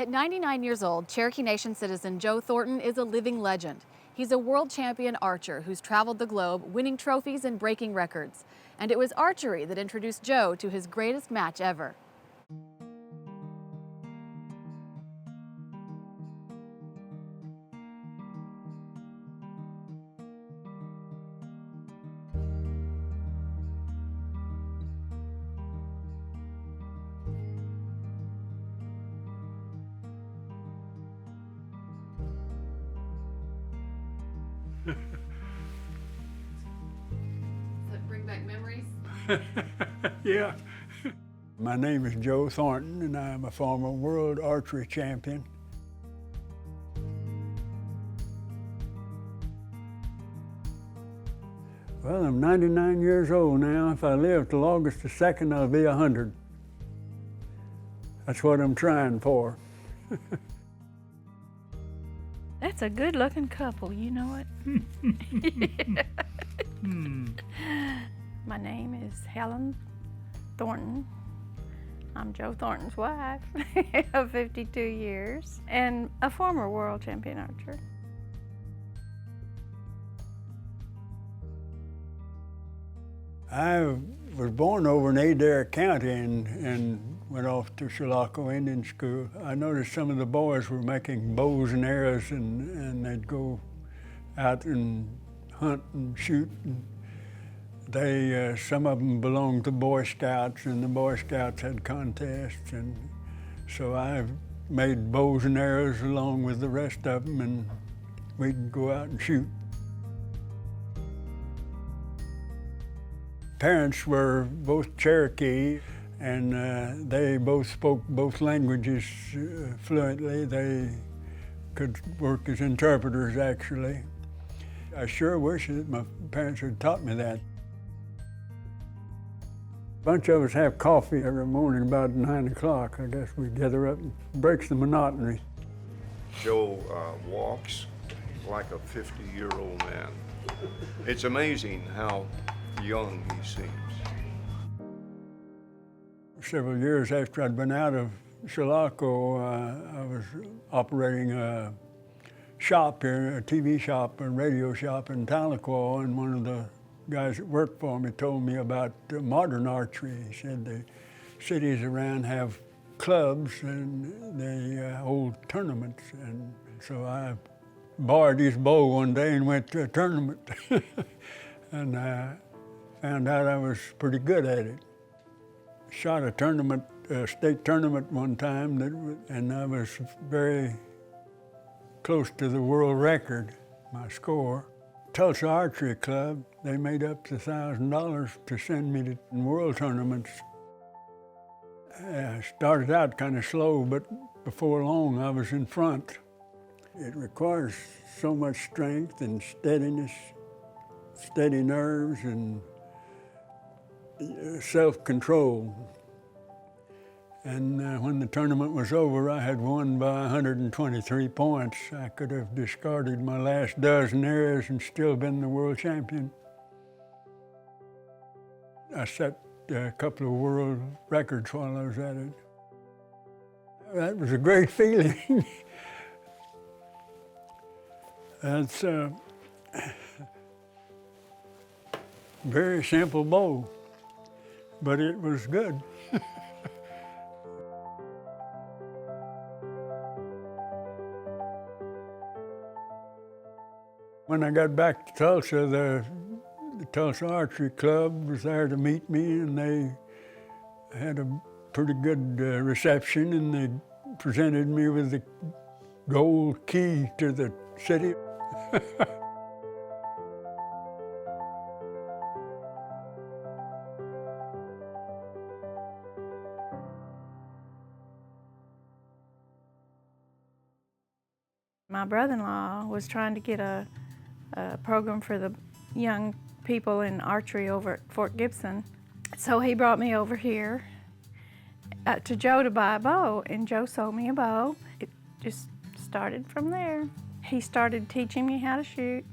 At 99 years old, Cherokee Nation citizen Joe Thornton is a living legend. He's a world champion archer who's traveled the globe, winning trophies and breaking records. And it was archery that introduced Joe to his greatest match ever. Does that bring back memories? Yeah. My name is Joe Thornton, and I'm a former world archery champion. Well, I'm 99 years old now. If I live till August the 2nd, I'll be 100. That's what I'm trying for. That's a good-looking couple, you know it. My name is Helen Thornton. I'm Joe Thornton's wife of 52 years and a former world champion archer. I was born over in Adair County and went off to Cherokee Indian School. I noticed some of the boys were making bows and arrows, and they'd go out and hunt and shoot. And some of them belonged to Boy Scouts, and the Boy Scouts had contests, and so I made bows and arrows along with the rest of them, and we'd go out and shoot. Parents were both Cherokee, and they both spoke both languages fluently. They could work as interpreters, actually. I sure wish that my parents had taught me that. A bunch of us have coffee every morning about 9 o'clock. I guess we gather up and breaks the monotony. Joe walks like a 50-year-old man. It's amazing how young he seems. Several years after I'd been out of Cherokee, I was operating a shop here, a TV shop, a radio shop in Tahlequah, and one of the guys that worked for me told me about modern archery. He said the cities around have clubs and they hold tournaments, and so I borrowed his bow one day and went to a tournament and found out I was pretty good at it. Shot a tournament, a state tournament one time, and I was very close to the world record, my score. Tulsa Archery Club, they made up the $1,000 to send me to world tournaments. I started out kind of slow, but before long I was in front. It requires so much strength and steadiness, steady nerves, and self-control. And when the tournament was over, I had won by 123 points. I could have discarded my last dozen arrows and still been the world champion. I set a couple of world records while I was at it. That was a great feeling. That's a very simple bow, but it was good. When I got back to Tulsa, the Tulsa Archery Club was there to meet me, and they had a pretty good reception, and they presented me with the gold key to the city. My brother-in-law was trying to get a program for the young people in archery over at Fort Gibson. So he brought me over here to Joe to buy a bow, and Joe sold me a bow. It just started from there. He started teaching me how to shoot,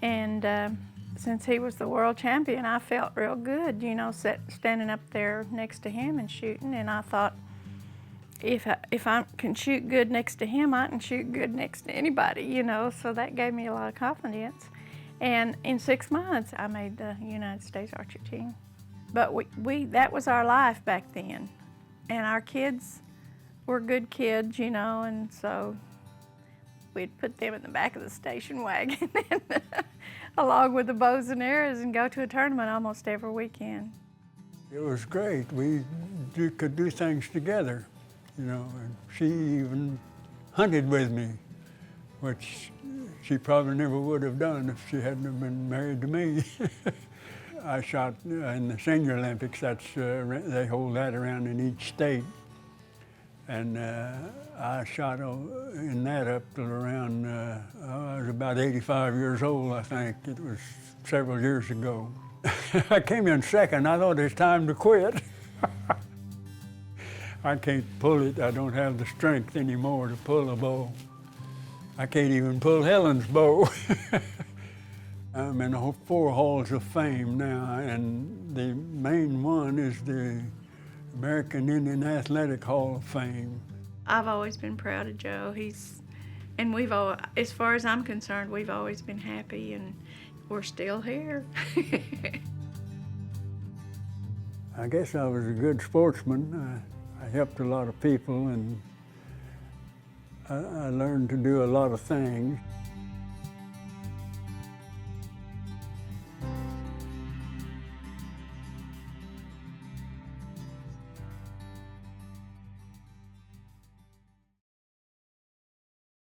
and since he was the world champion, I felt real good, you know, standing up there next to him and shooting, and I thought, if I can shoot good next to him, I can shoot good next to anybody, you know, so that gave me a lot of confidence. And in 6 months, I made the United States Archery team. But that was our life back then. And our kids were good kids, you know, and so we'd put them in the back of the station wagon along with the bows and arrows and go to a tournament almost every weekend. It was great. We could do things together, you know, and she even hunted with me, which she probably never would have done if she hadn't have been married to me. I shot in the Senior Olympics. They hold that around in each state. And I shot in that up till around, I was about 85 years old, I think. It was several years ago. I came in second. I thought it's time to quit. I can't pull it. I don't have the strength anymore to pull a bow. I can't even pull Helen's bow. I'm in 4 halls of fame now, and the main one is the American Indian Athletic Hall of Fame. I've always been proud of Joe. As far as I'm concerned, we've always been happy, and we're still here. I guess I was a good sportsman. I helped a lot of people, and I learned to do a lot of things.